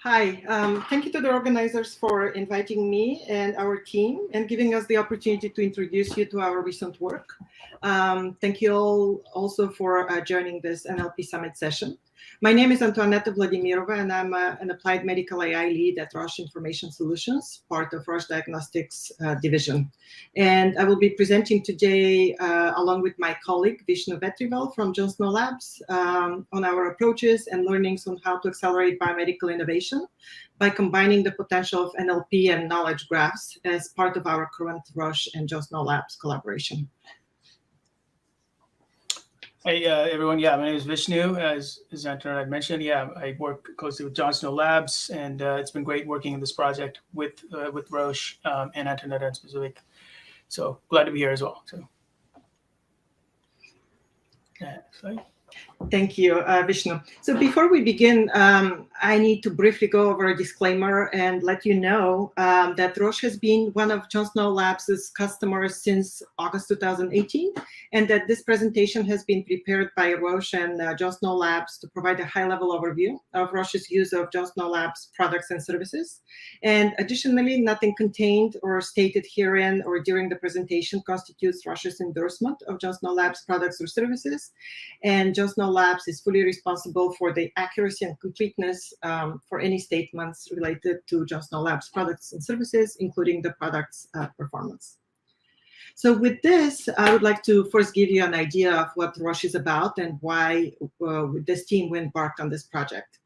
Hi, thank you to the organizers for inviting me and our team and giving us the opportunity to introduce you to our recent work. Thank you all also for joining this NLP Summit session. My name is Antoaneta Vladimirova, and I'm an applied medical AI lead at Roche Information Solutions, part of Roche Diagnostics division. And I will be presenting today, along with my colleague, Vishnu Vetrivel from Johnson Labs, on our approaches and learnings on how to accelerate biomedical innovation by combining the potential of NLP and knowledge graphs as part of our current Roche and Johnson Labs collaboration. Hey, everyone. Yeah, my name is Vishnu. As Anton had mentioned, I work closely with Johnson Labs, and it's been great working in this project with Roche and Antonetta in specific. So glad to be here as well. So, sorry. Thank you, Vishnu. So before we begin, I need to briefly go over a disclaimer and let you know that Roche has been one of Johnson Labs' customers since August 2018, and that this presentation has been prepared by Roche and Johnson Labs to provide a high-level overview of Roche's use of Johnson Labs products and services. And additionally, nothing contained or stated herein or during the presentation constitutes Roche's endorsement of Johnson Labs products or services, and Johnson Labs is fully responsible for the accuracy and completeness for any statements related to Johnson Labs products and services, including the product's performance. So with this, I would like to first give you an idea of what Roche is about and why this team embarked on this project.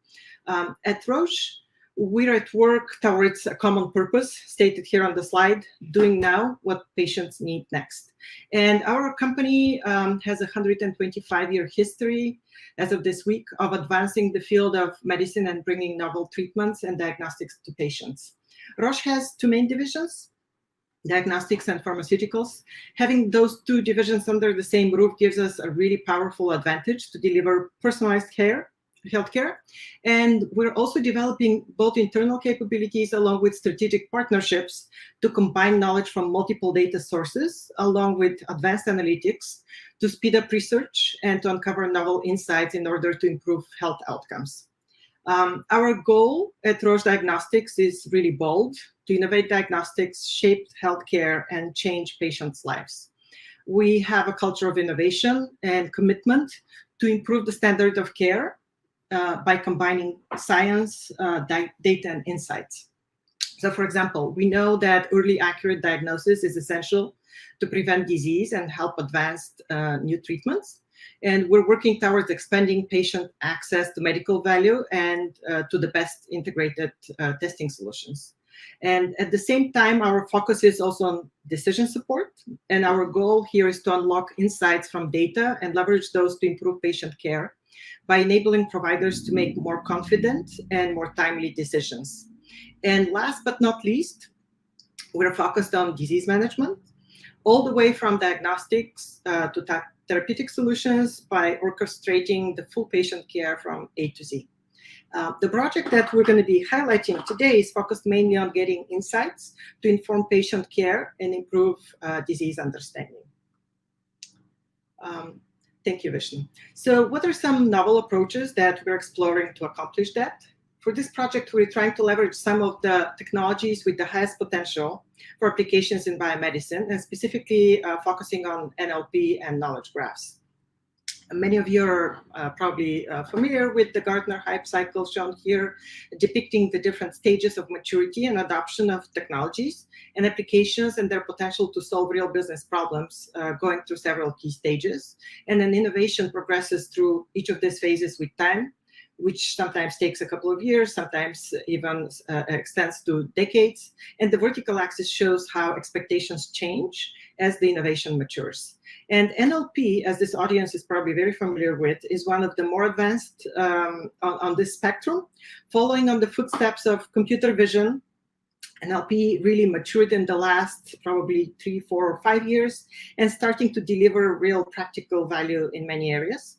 At Roche, we're at work towards a common purpose, stated here on the slide, doing now what patients need next. And our company has a 125-year history, as of this week, of advancing the field of medicine and bringing novel treatments and diagnostics to patients. Roche has two main divisions, diagnostics and pharmaceuticals. Having those two divisions under the same roof gives us a really powerful advantage to deliver personalized healthcare. And we're also developing both internal capabilities along with strategic partnerships to combine knowledge from multiple data sources along with advanced analytics to speed up research and to uncover novel insights in order to improve health outcomes. Our goal at Roche Diagnostics is really bold: to innovate diagnostics, shape healthcare, and change patients' lives. We have a culture of innovation and commitment to improve the standard of care by combining science, data, and insights. So, for example, we know that early accurate diagnosis is essential to prevent disease and help advance new treatments. And we're working towards expanding patient access to medical value and to the best integrated testing solutions. And at the same time, our focus is also on decision support. And our goal here is to unlock insights from data and leverage those to improve patient care by enabling providers to make more confident and more timely decisions. And last but not least, we're focused on disease management, all the way from diagnostics to therapeutic solutions by orchestrating the full patient care from A to Z. The project that we're going to be highlighting today is focused mainly on getting insights to inform patient care and improve disease understanding. Thank you, Vishnu. So what are some novel approaches that we're exploring to accomplish that? For this project, we're trying to leverage some of the technologies with the highest potential for applications in biomedicine, and specifically focusing on NLP and knowledge graphs. Many of you are probably familiar with the Gartner hype cycle shown here, depicting the different stages of maturity and adoption of technologies and applications and their potential to solve real business problems, going through several key stages. And then innovation progresses through each of these phases with time, which sometimes takes a couple of years, sometimes even extends to decades. And the vertical axis shows how expectations change as the innovation matures. And NLP, as this audience is probably very familiar with, is one of the more advanced on this spectrum. Following on the footsteps of computer vision, NLP really matured in the last probably 3, 4, or 5 years and starting to deliver real practical value in many areas.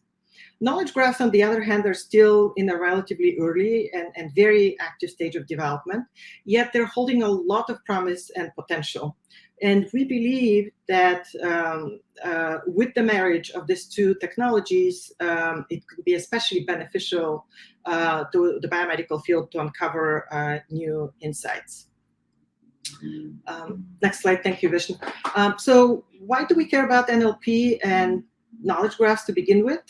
Knowledge graphs, on the other hand, are still in a relatively early and very active stage of development, yet they're holding a lot of promise and potential. And we believe that with the marriage of these two technologies, it could be especially beneficial to the biomedical field to uncover new insights. Next slide. Thank you, Vishnu. So why do we care about NLP and knowledge graphs to begin with?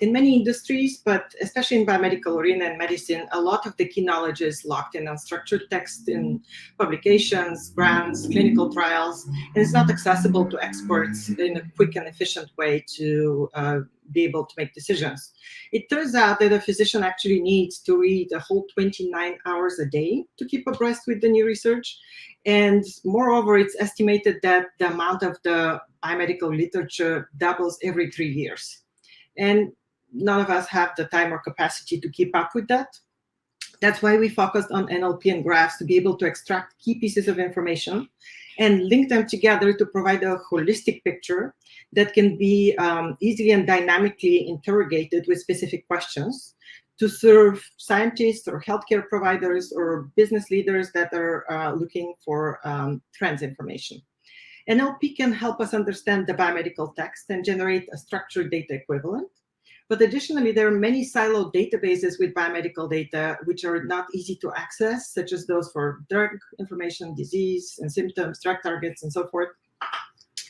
In many industries, but especially in biomedical arena and medicine, a lot of the key knowledge is locked in unstructured text in publications, grants, clinical trials, and it's not accessible to experts in a quick and efficient way to be able to make decisions. It turns out that a physician actually needs to read a whole 29 hours a day to keep abreast with the new research. And moreover, it's estimated that the amount of the biomedical literature doubles every 3 years. And none of us have the time or capacity to keep up with that. That's why we focused on NLP and graphs to be able to extract key pieces of information and link them together to provide a holistic picture that can be easily and dynamically interrogated with specific questions to serve scientists or healthcare providers or business leaders that are looking for trends information. NLP can help us understand the biomedical text and generate a structured data equivalent. But additionally, there are many siloed databases with biomedical data which are not easy to access, such as those for drug information, disease and symptoms, drug targets, and so forth.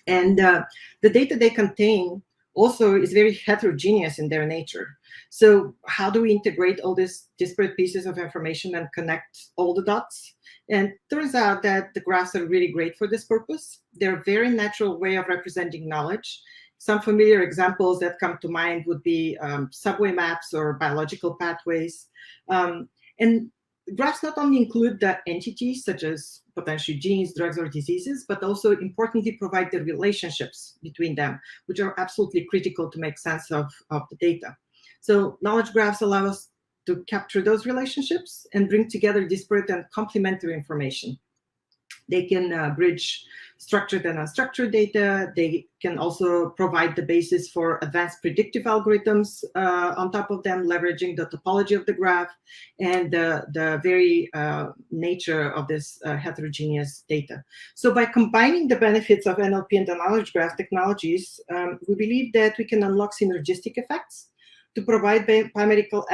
And the data they contain also is very heterogeneous in their nature. So how do we integrate all these disparate pieces of information and connect all the dots? And turns out that the graphs are really great for this purpose. They're a very natural way of representing knowledge. Some familiar examples that come to mind would be subway maps or biological pathways. And graphs not only include the entities, such as potentially genes, drugs, or diseases, but also importantly provide the relationships between them, which are absolutely critical to make sense of the data. So knowledge graphs allow us to capture those relationships and bring together disparate and complementary information. They can bridge structured and unstructured data. They can also provide the basis for advanced predictive algorithms on top of them, leveraging the topology of the graph and the very nature of this heterogeneous data. So by combining the benefits of NLP and the knowledge graph technologies, we believe that we can unlock synergistic effects to provide biomedical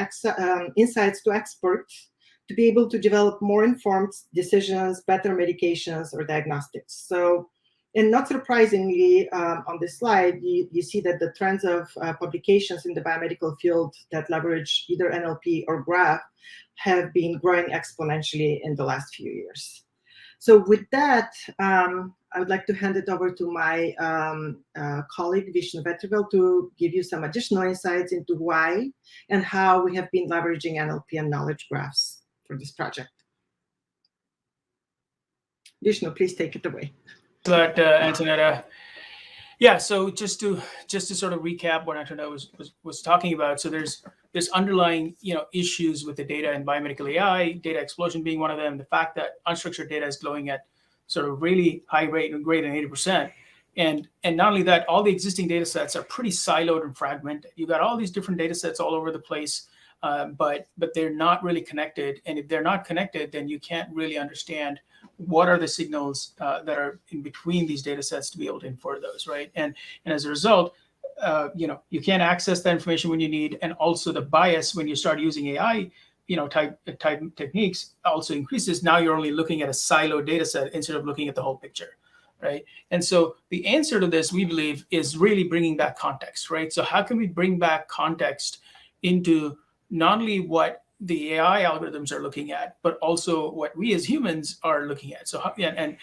insights to experts to be able to develop more informed decisions, better medications, or diagnostics. So, and not surprisingly, on this slide, you see that the trends of publications in the biomedical field that leverage either NLP or graph have been growing exponentially in the last few years. So with that, I would like to hand it over to my colleague, Vishnu Vetrivel, to give you some additional insights into why and how we have been leveraging NLP and knowledge graphs for this project. Vishnu, please take it away. But Antonetta, yeah. So just to sort of recap what Antonetta was talking about. So there's underlying issues with the data in biomedical AI, data explosion being one of them. The fact that unstructured data is growing at sort of really high rate and greater than 80%. And not only that, all the existing data sets are pretty siloed and fragmented. You've got all these different data sets all over the place. But they're not really connected. And if they're not connected, then you can't really understand what are the signals that are in between these data sets to be able to infer those, right? And as a result, you can't access that information when you need, and also the bias when you start using AI, type techniques also increases. Now you're only looking at a siloed data set instead of looking at the whole picture, right? And so the answer to this, we believe, is really bringing back context, right? So how can we bring back context into not only what the AI algorithms are looking at, but also what we as humans are looking at. So, and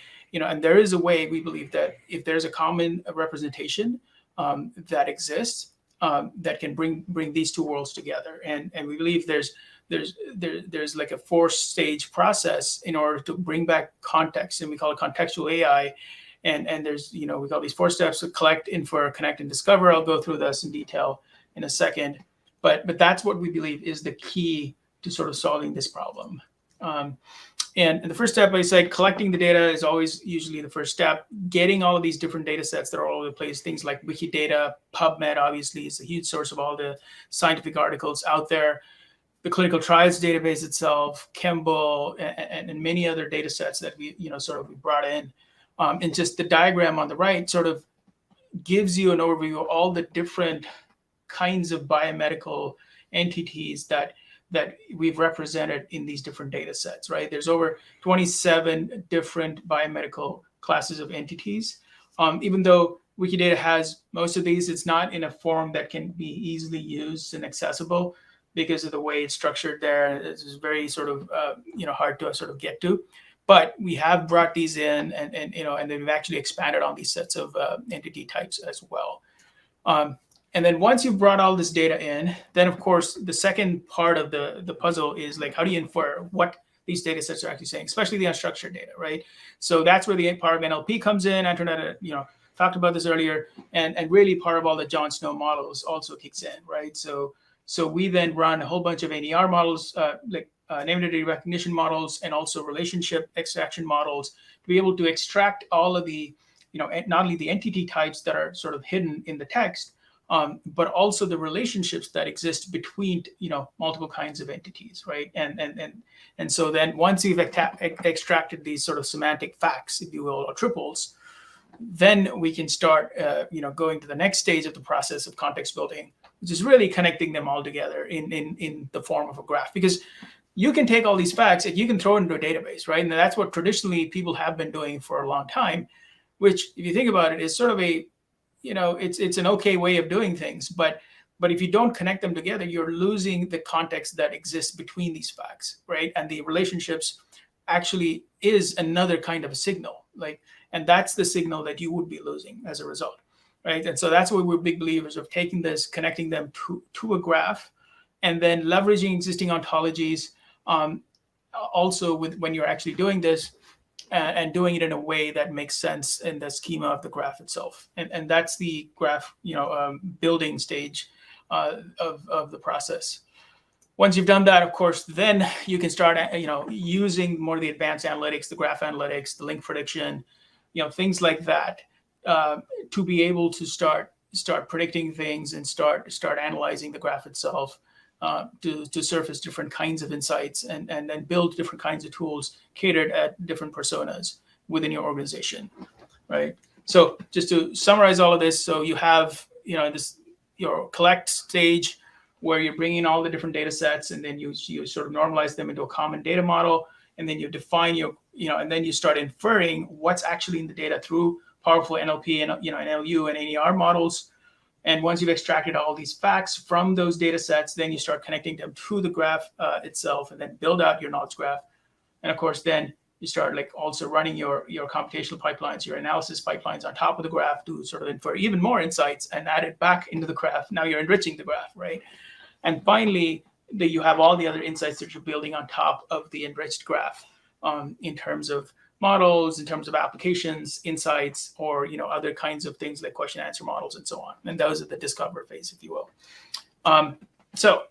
there is a way, we believe, that if there's a common representation that exists, that can bring these two worlds together. And we believe there's like a 4-stage process in order to bring back context, and we call it contextual AI. And there's, we call these 4 steps: to collect, infer, connect, and discover. I'll go through this in detail in a second. But that's what we believe is the key to sort of solving this problem. And the first step, I said, collecting the data is always usually the first step. Getting all of these different data sets that are all over the place, things like Wikidata, PubMed, obviously, is a huge source of all the scientific articles out there. The clinical trials database itself, Kemble, and many other data sets that we, we brought in. And just the diagram on the right sort of gives you an overview of all the different kinds of biomedical entities that we've represented in these different data sets, right? There's over 27 different biomedical classes of entities. Even though Wikidata has most of these, it's not in a form that can be easily used and accessible because of the way it's structured there. It's very sort of, hard to sort of get to. But we have brought these in, and then we've actually expanded on these sets of entity types as well. And then once you've brought all this data in, then of course the second part of the puzzle is like, how do you infer what these data sets are actually saying, especially the unstructured data, right? So that's where the part of NLP comes in. Antoinette, talked about this earlier, and really part of all the John Snow models also kicks in, right? So we then run a whole bunch of NER models, name identity recognition models, and also relationship extraction models to be able to extract all of the, not only the entity types that are sort of hidden in the text, but also the relationships that exist between, multiple kinds of entities, right? And so then once you've extracted these sort of semantic facts, if you will, or triples, then we can start, going to the next stage of the process of context building, which is really connecting them all together in the form of a graph. Because you can take all these facts and you can throw it into a database, right? And that's what traditionally people have been doing for a long time, which, if you think about it, is sort of a, it's an okay way of doing things. But if you don't connect them together, you're losing the context that exists between these facts, right? And the relationships actually is another kind of a signal, and that's the signal that you would be losing as a result, right? And so that's why we're big believers of taking this, connecting them to a graph, and then leveraging existing ontologies. Also, when you're actually doing this, and doing it in a way that makes sense in the schema of the graph itself, and that's the graph, building stage of the process. Once you've done that, of course, then you can start, using more of the advanced analytics, the graph analytics, the link prediction, things like that, to be able to start predicting things and start analyzing the graph itself, to surface different kinds of insights and then build different kinds of tools catered at different personas within your organization, right? So just to summarize all of this, so you have, your collect stage where you're bringing all the different data sets, and then you sort of normalize them into a common data model, and then you define and then you start inferring what's actually in the data through powerful NLP and NLU and NER models. And once you've extracted all these facts from those data sets, then you start connecting them to the graph itself, and then build out your knowledge graph. And of course, then you start also running your computational pipelines, your analysis pipelines on top of the graph to sort of infer even more insights and add it back into the graph. Now you're enriching the graph, right? And finally, you have all the other insights that you're building on top of the enriched graph, in terms of models, in terms of applications, insights, or other kinds of things like question answer models and so on. And those are the discover phase, if you will. So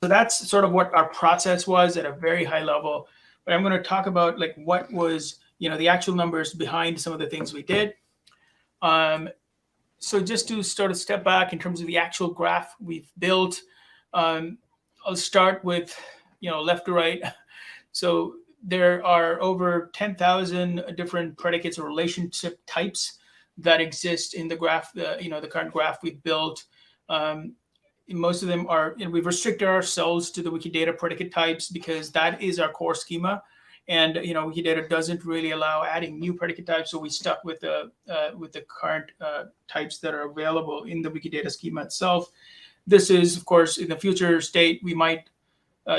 that's sort of what our process was at a very high level. But I'm going to talk about what was the actual numbers behind some of the things we did. So just to sort of step back in terms of the actual graph we've built, I'll start with left to right. So there are over 10,000 different predicates or relationship types that exist in the graph, the current graph we've built. Most of them are, we've restricted ourselves to the Wikidata predicate types because that is our core schema. And Wikidata doesn't really allow adding new predicate types, so we stuck with the current types that are available in the Wikidata schema itself. This is, of course, in the future state, we might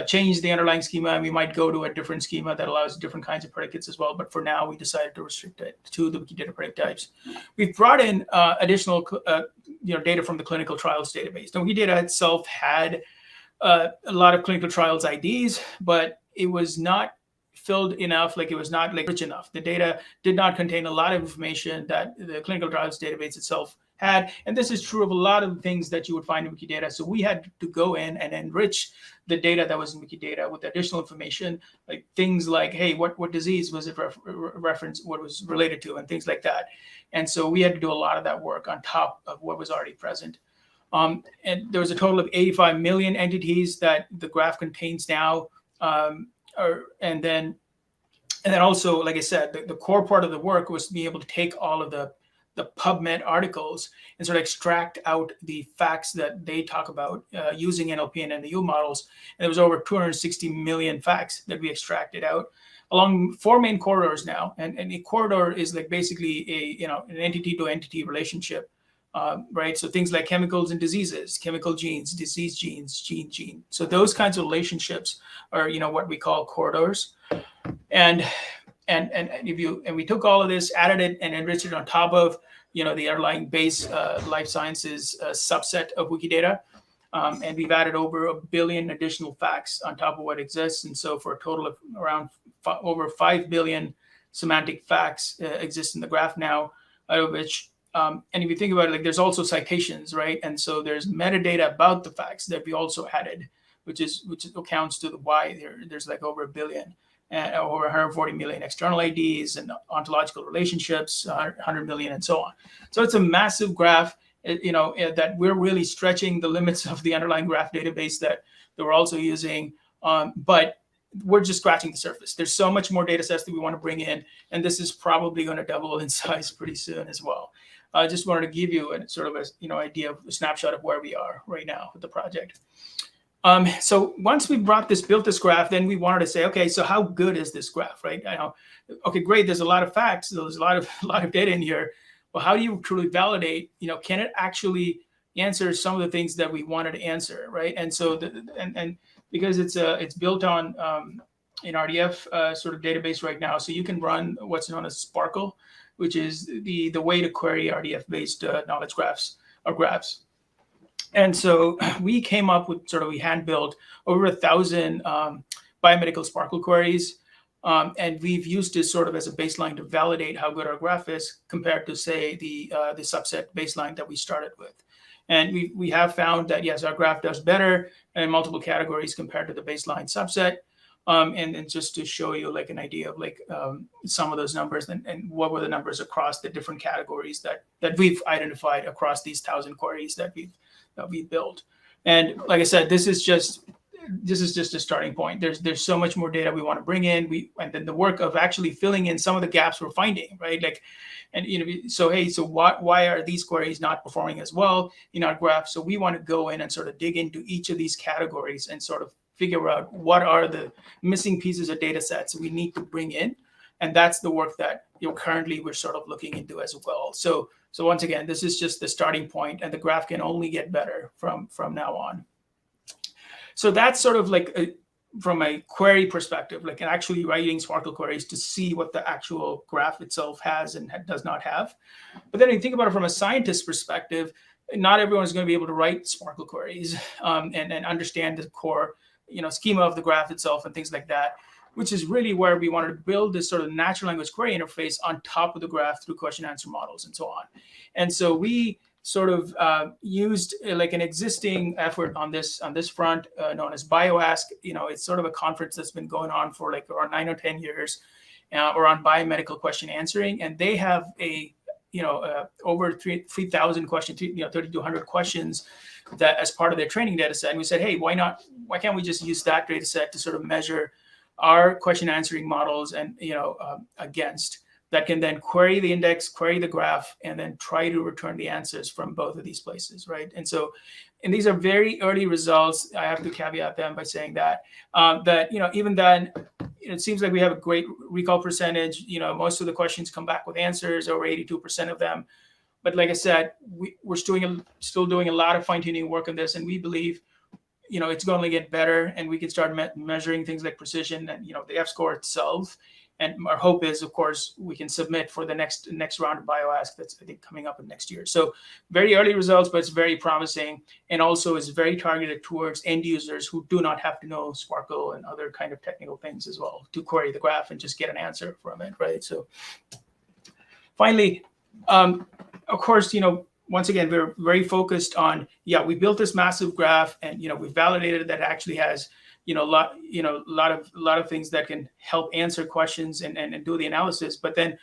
change the underlying schema, and we might go to a different schema that allows different kinds of predicates as well. But for now, we decided to restrict it to the Wikidata predicate types. We've brought in additional data from the clinical trials database. Now, Wikidata itself had a lot of clinical trials IDs, but it was not filled enough, it was not rich enough. The data did not contain a lot of information that the clinical trials database itself had. And this is true of a lot of things that you would find in Wikidata. So we had to go in and enrich the data that was in Wikidata with additional information, like things like, hey, what disease was it referenced, what was related to, and things like that. And so we had to do a lot of that work on top of what was already present. And there was a total of 85 million entities that the graph contains now. And then And then also, like I said, the core part of the work was to be able to take all of the PubMed articles and sort of extract out the facts that they talk about using NLP and NLU models. And there was over 260 million facts that we extracted out along 4 main corridors now. And a corridor is like basically an entity to entity relationship, right? So things like chemicals and diseases, chemical genes, disease genes, gene. So those kinds of relationships are, what we call corridors. And we took all of this, added it, and enriched it on top of the underlying base life sciences subset of Wikidata, and we've added over 1 billion additional facts on top of what exists, and so for a total of around over 5 billion semantic facts exist in the graph now, out of which, and if you think about it, like there's also citations, right? And so there's metadata about the facts that we also added, which accounts to the why there's like over 1 billion. And over 140 million external IDs and ontological relationships, 100 million, and so on. So it's a massive graph, that we're really stretching the limits of the underlying graph database that we're also using. But we're just scratching the surface. There's so much more data sets that we want to bring in, and this is probably going to double in size pretty soon as well. I just wanted to give you a sort of idea of a snapshot of where we are right now with the project. So once we built this graph, then we wanted to say, okay, so how good is this graph, right? Okay, great. There's a lot of facts. There's a lot of data in here. Well, how do you truly validate? Can it actually answer some of the things that we wanted to answer, right? And so, and because it's built on an RDF sort of database right now, so you can run what's known as Sparkle, which is the way to query RDF-based knowledge graphs or graphs. And so we came up with we hand-built over 1,000 biomedical Sparkle queries. And we've used this sort of as a baseline to validate how good our graph is compared to, say, the subset baseline that we started with. And we have found that, yes, our graph does better in multiple categories compared to the baseline subset. And just to show you like an idea of some of those numbers and what were the numbers across the different categories that we've identified across these 1,000 queries that we've built. And like I said, this is just a starting point. There's so much more data we want to bring in. And then the work of actually filling in some of the gaps we're finding, right? So why are these queries not performing as well in our graph? So we want to go in and sort of dig into each of these categories and sort of figure out what are the missing pieces of data sets we need to bring in. And that's the work that currently we're sort of looking into as well. So once again, this is just the starting point, and the graph can only get better from now on. So that's sort of from a query perspective, like actually writing Sparkle queries to see what the actual graph itself has and does not have. But then when you think about it from a scientist perspective, not everyone is going to be able to write Sparkle queries and understand the core schema of the graph itself and things like that, which is really where we wanted to build this sort of natural language query interface on top of the graph through question answer models and so on. And so we sort of used like an existing effort on this front known as BioAsk. It's sort of a conference that's been going on for like around 9 or 10 years around biomedical question answering. And they have over 3,000 questions, 3,200 questions that as part of their training data set. And we said, hey, why can't we just use that data set to sort of measure our question answering models and against that can then query the index, query the graph, and then try to return the answers from both of these places, right? And these are very early results. I have to caveat them by saying that even then, it seems like we have a great recall percentage. Most of the questions come back with answers, over 82% of them. But like I said, we're still doing a lot of fine-tuning work on this, and we believe it's going to get better, and we can start measuring things like precision and the F-score itself. And our hope is, of course, we can submit for the next round of BioAsk that's, I think, coming up in next year. So very early results, but it's very promising, and also is very targeted towards end users who do not have to know Sparkle and other kind of technical things as well to query the graph and just get an answer from it, right? So finally, of course, once again, we're very focused on, we built this massive graph, and we validated that it actually has a lot of things that can help answer questions and do the analysis. But then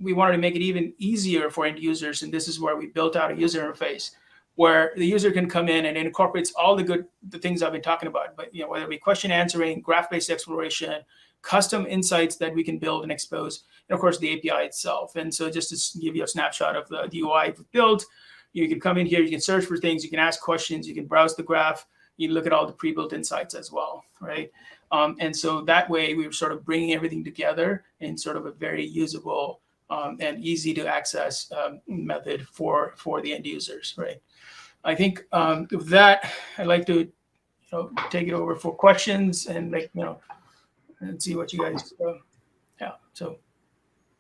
we wanted to make it even easier for end users, and this is where we built out a user interface where the user can come in and it incorporates all the things I've been talking about, but whether it be question answering, graph-based exploration, custom insights that we can build and expose, and of course the API itself. And so just to give you a snapshot of the UI we've built, you can come in here, you can search for things, you can ask questions, you can browse the graph, you look at all the pre-built insights as well, right? And so that way we're sort of bringing everything together in sort of a very usable and easy to access method for the end users, right? I think with that, I'd like to take it over for questions and and see what you guys, yeah. So